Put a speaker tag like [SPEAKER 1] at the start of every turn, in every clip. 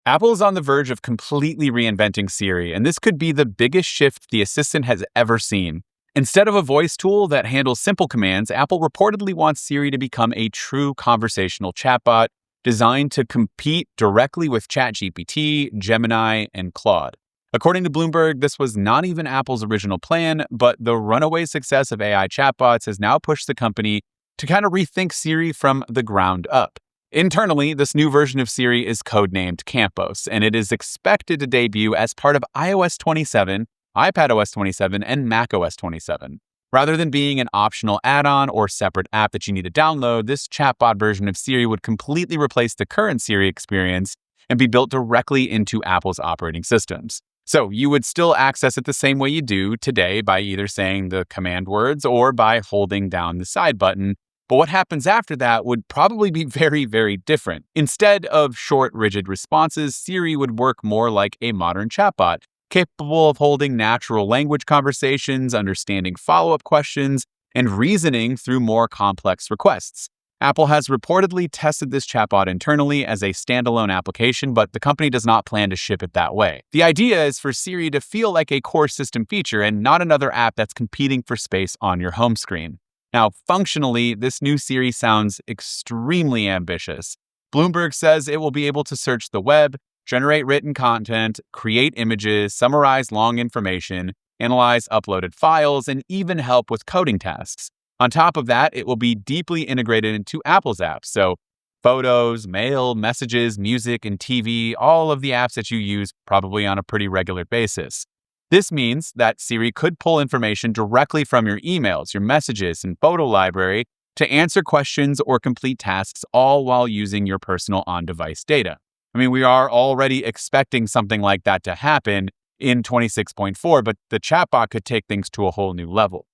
[SPEAKER 1] Apple is on the verge of completely reinventing Siri, and this could be the biggest shift the assistant has ever seen. Instead of a voice tool that handles simple commands, Apple reportedly wants Siri to become a true conversational chatbot designed to compete directly with ChatGPT, Gemini, and Claude. According to Bloomberg, this was not even Apple's original plan, but the runaway success of AI chatbots has now pushed the company to kind of rethink Siri from the ground up. Internally, this new version of Siri is codenamed Campos, and it is expected to debut as part of iOS 27, iPadOS 27, and macOS 27. Rather than being an optional add-on or separate app that you need to download, this chatbot version of Siri would completely replace the current Siri experience and be built directly into Apple's operating systems. So you would still access it the same way you do today by either saying the command words or by holding down the side button. But what happens after that would probably be very, very different. Instead of short, rigid responses, Siri would work more like a modern chatbot, capable of holding natural language conversations, understanding follow-up questions, and reasoning through more complex requests. Apple has reportedly tested this chatbot internally as a standalone application, but the company does not plan to ship it that way. The idea is for Siri to feel like a core system feature and not another app that's competing for space on your home screen. Now, functionally, this new Siri sounds extremely ambitious. Bloomberg says it will be able to search the web, generate written content, create images, summarize long information, analyze uploaded files, and even help with coding tasks. On top of that, it will be deeply integrated into Apple's apps. So photos, mail, messages, music, and TV, all of the apps that you use probably on a pretty regular basis. This means that Siri could pull information directly from your emails, your messages, and photo library to answer questions or complete tasks, all while using your personal on-device data. I mean, we are already expecting something like that to happen in 26.4, but the chatbot could take things to a whole new level.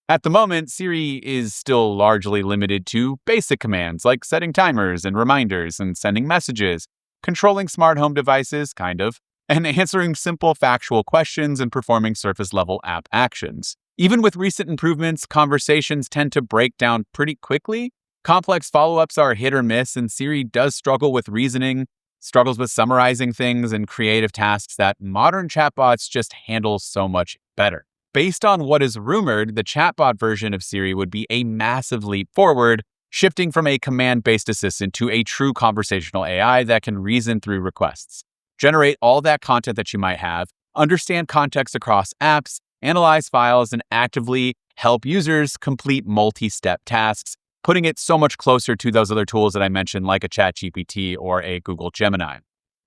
[SPEAKER 1] At the moment, Siri is still largely limited to basic commands like setting timers and reminders and sending messages, controlling smart home devices, kind of, and answering simple factual questions and performing surface-level app actions. Even with recent improvements, conversations tend to break down pretty quickly. Complex follow-ups are hit or miss, and Siri does struggle with reasoning, struggles with summarizing things, and creative tasks that modern chatbots just handle so much better. Based on what is rumored, the chatbot version of Siri would be a massive leap forward, shifting from a command-based assistant to a true conversational AI that can reason through requests, generate all that content that you might have, understand context across apps, analyze files, and actively help users complete multi-step tasks, putting it so much closer to those other tools that I mentioned, like a ChatGPT or a Google Gemini.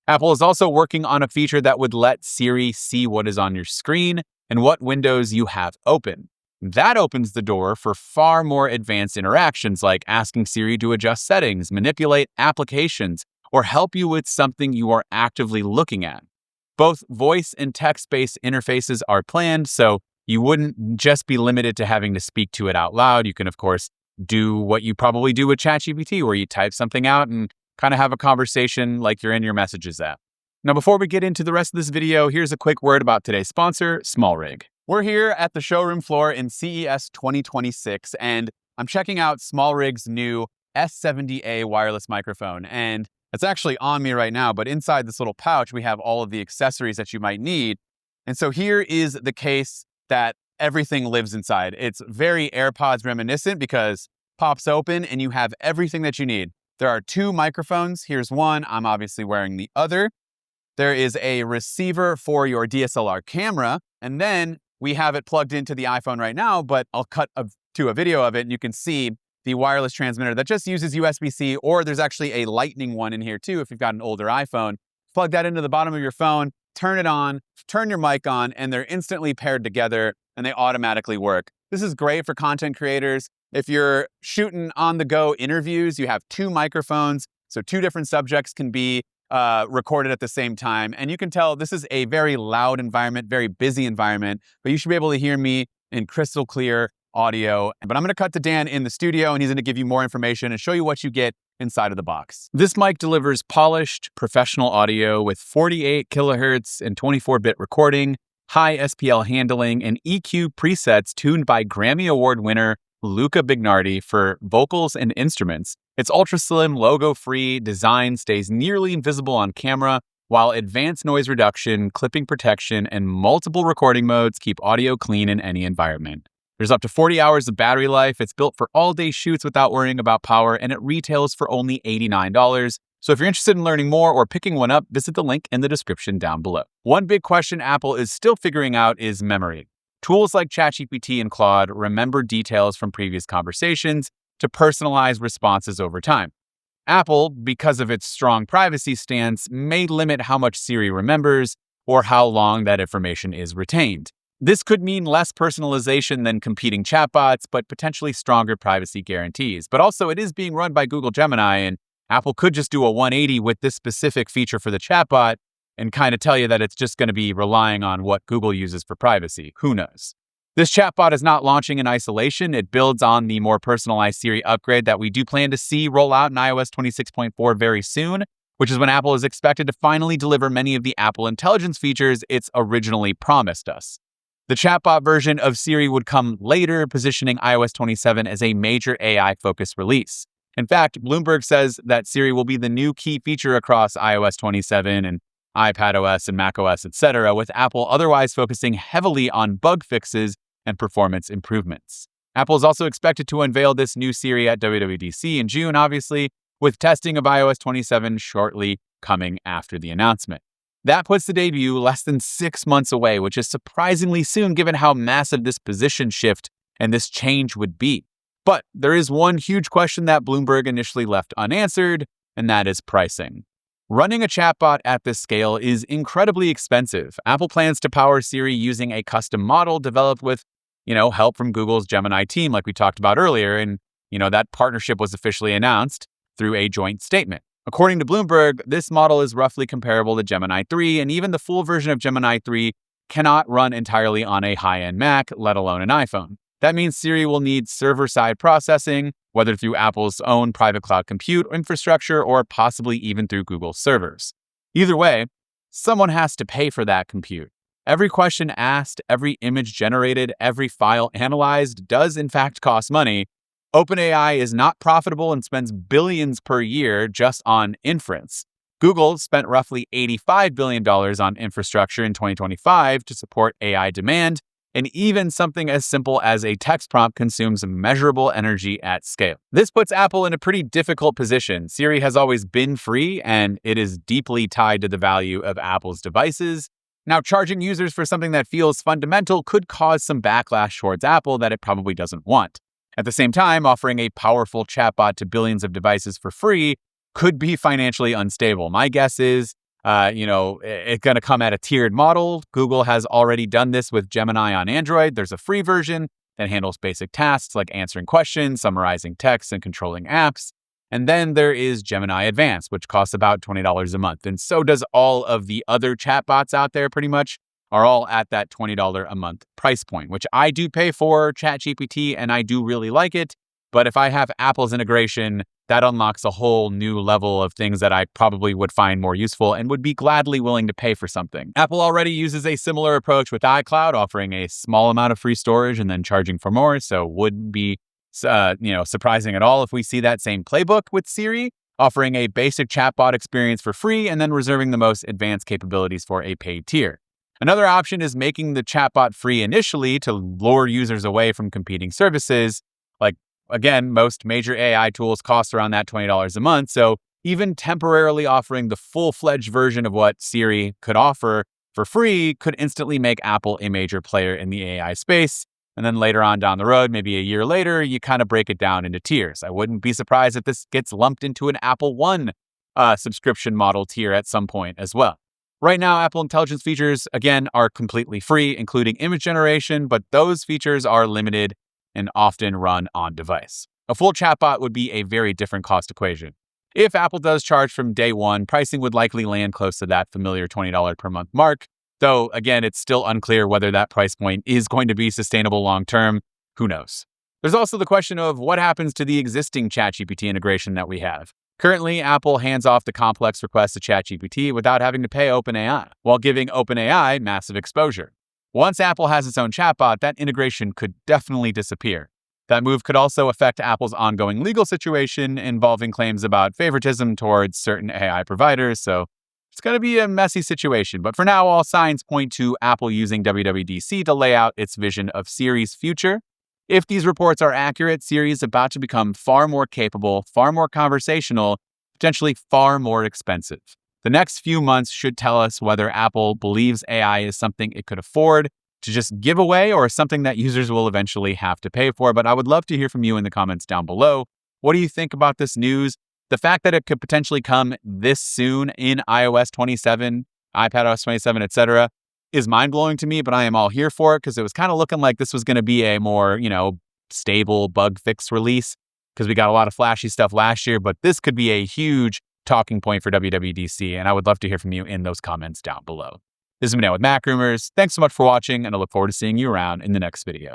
[SPEAKER 1] Apple is also working on a feature that would let Siri see what is on your screen and what windows you have open. That opens the door for far more advanced interactions like asking Siri to adjust settings, manipulate applications, or help you with something you are actively looking at. Both voice and text-based interfaces are planned, so you wouldn't just be limited to having to speak to it out loud. You can, of course, do what you probably do with ChatGPT, where you type something out and kind of have a conversation like you're in your Messages app. Now, before we get into the rest of this video, here's a quick word about today's sponsor, SmallRig. We're here at the showroom floor in CES 2026, and I'm checking out SmallRig's new S70A wireless microphone. And it's actually on me right now, but inside this little pouch, we have all of the accessories that you might need. And so here is the case that everything lives inside. It's very AirPods reminiscent because pops open and you have everything that you need. There are two microphones. Here's one. I'm obviously wearing the other. There is a receiver for your DSLR camera, and then we have it plugged into the iPhone right now, but I'll cut to a video of it and you can see the wireless transmitter that just uses USB-C, or there's actually a Lightning one in here too if you've got an older iPhone. Plug that into the bottom of your phone, turn it on, turn your mic on, and they're instantly paired together and they automatically work. This is great for content creators. If you're shooting on-the-go interviews, you have two microphones, so two different subjects can be recorded at the same time. And you can tell this is a very loud environment, very busy environment, but you should be able to hear me in crystal clear audio. But I'm going to cut to Dan in the studio and he's going to give you more information and show you what you get inside of the box. This mic delivers polished, professional audio with 48 kilohertz and 24-bit recording, high SPL handling, and EQ presets tuned by Grammy Award winner Luca Bignardi for vocals and instruments. Its ultra-slim, logo-free design stays nearly invisible on camera, while advanced noise reduction, clipping protection, and multiple recording modes keep audio clean in any environment. There's up to 40 hours of battery life. It's built for all-day shoots without worrying about power, and it retails for only $89. So if you're interested in learning more or picking one up, visit the link in the description down below. One big question Apple is still figuring out is memory. Tools like ChatGPT and Claude remember details from previous conversations to personalize responses over time. Apple, because of its strong privacy stance, may limit how much Siri remembers or how long that information is retained. This could mean less personalization than competing chatbots, but potentially stronger privacy guarantees. But also, it is being run by Google Gemini, and Apple could just do a 180 with this specific feature for the chatbot and kind of tell you that it's just going to be relying on what Google uses for privacy. Who knows? This chatbot is not launching in isolation. It builds on the more personalized Siri upgrade that we do plan to see roll out in iOS 26.4 very soon, which is when Apple is expected to finally deliver many of the Apple Intelligence features it's originally promised us. The chatbot version of Siri would come later, positioning iOS 27 as a major AI-focused release. In fact, Bloomberg says that Siri will be the new key feature across iOS 27 and iPadOS and macOS, etc., with Apple otherwise focusing heavily on bug fixes and performance improvements. Apple is also expected to unveil this new Siri at WWDC in June, obviously, with testing of iOS 27 shortly coming after the announcement. That puts the debut less than 6 months away, which is surprisingly soon given how massive this position shift and this change would be. But there is one huge question that Bloomberg initially left unanswered, and that is pricing. Running a chatbot at this scale is incredibly expensive. Apple plans to power Siri using a custom model developed with, help from Google's Gemini team, like we talked about earlier, and, that partnership was officially announced through a joint statement. According to Bloomberg, this model is roughly comparable to Gemini 3, and even the full version of Gemini 3 cannot run entirely on a high-end Mac, let alone an iPhone. That means Siri will need server-side processing, whether through Apple's own private cloud compute infrastructure or possibly even through Google's servers. Either way, someone has to pay for that compute. Every question asked, every image generated, every file analyzed does in fact cost money. OpenAI is not profitable and spends billions per year just on inference. Google spent roughly $85 billion on infrastructure in 2025 to support AI demand, and even something as simple as a text prompt consumes measurable energy at scale. This puts Apple in a pretty difficult position. Siri has always been free, and it is deeply tied to the value of Apple's devices. Now, charging users for something that feels fundamental could cause some backlash towards Apple that it probably doesn't want. At the same time, offering a powerful chatbot to billions of devices for free could be financially unstable. My guess is, it's going to come at a tiered model. Google has already done this with Gemini on Android. There's a free version that handles basic tasks like answering questions, summarizing text, and controlling apps. And then there is Gemini Advanced, which costs about $20 a month. And so does all of the other chatbots out there, pretty much, are all at that $20 a month price point, which I do pay for ChatGPT, and I do really like it. But if I have Apple's integration, that unlocks a whole new level of things that I probably would find more useful and would be gladly willing to pay for something. Apple already uses a similar approach with iCloud, offering a small amount of free storage and then charging for more. So wouldn't be surprising at all if we see that same playbook with Siri, offering a basic chatbot experience for free and then reserving the most advanced capabilities for a paid tier. Another option is making the chatbot free initially to lure users away from competing services. Like, again, most major AI tools cost around that $20 a month, so even temporarily offering the full-fledged version of what Siri could offer for free could instantly make Apple a major player in the AI space. And then later on down the road, maybe a year later, you kind of break it down into tiers. I wouldn't be surprised if this gets lumped into an Apple One subscription model tier at some point as well. Right now, Apple Intelligence features, again, are completely free, including image generation, but those features are limited and often run on device. A full chatbot would be a very different cost equation. If Apple does charge from day one, pricing would likely land close to that familiar $20 per month mark, though, again, it's still unclear whether that price point is going to be sustainable long-term. Who knows? There's also the question of what happens to the existing ChatGPT integration that we have. Currently, Apple hands off the complex requests to ChatGPT without having to pay OpenAI, while giving OpenAI massive exposure. Once Apple has its own chatbot, that integration could definitely disappear. That move could also affect Apple's ongoing legal situation involving claims about favoritism towards certain AI providers, so It's going to be a messy situation, but for now, all signs point to Apple using WWDC to lay out its vision of Siri's future. If these reports are accurate, Siri is about to become far more capable, far more conversational, potentially far more expensive. The next few months should tell us whether Apple believes AI is something it could afford to just give away or something that users will eventually have to pay for. But I would love to hear from you in the comments down below. What do you think about this news? The fact that it could potentially come this soon in iOS 27, iPadOS 27, etc., is mind-blowing to me, but I am all here for it because it was kind of looking like this was going to be a more, stable bug fix release because we got a lot of flashy stuff last year, but this could be a huge talking point for WWDC, and I would love to hear from you in those comments down below. This has been with MacRumors. Thanks so much for watching, and I look forward to seeing you around in the next video.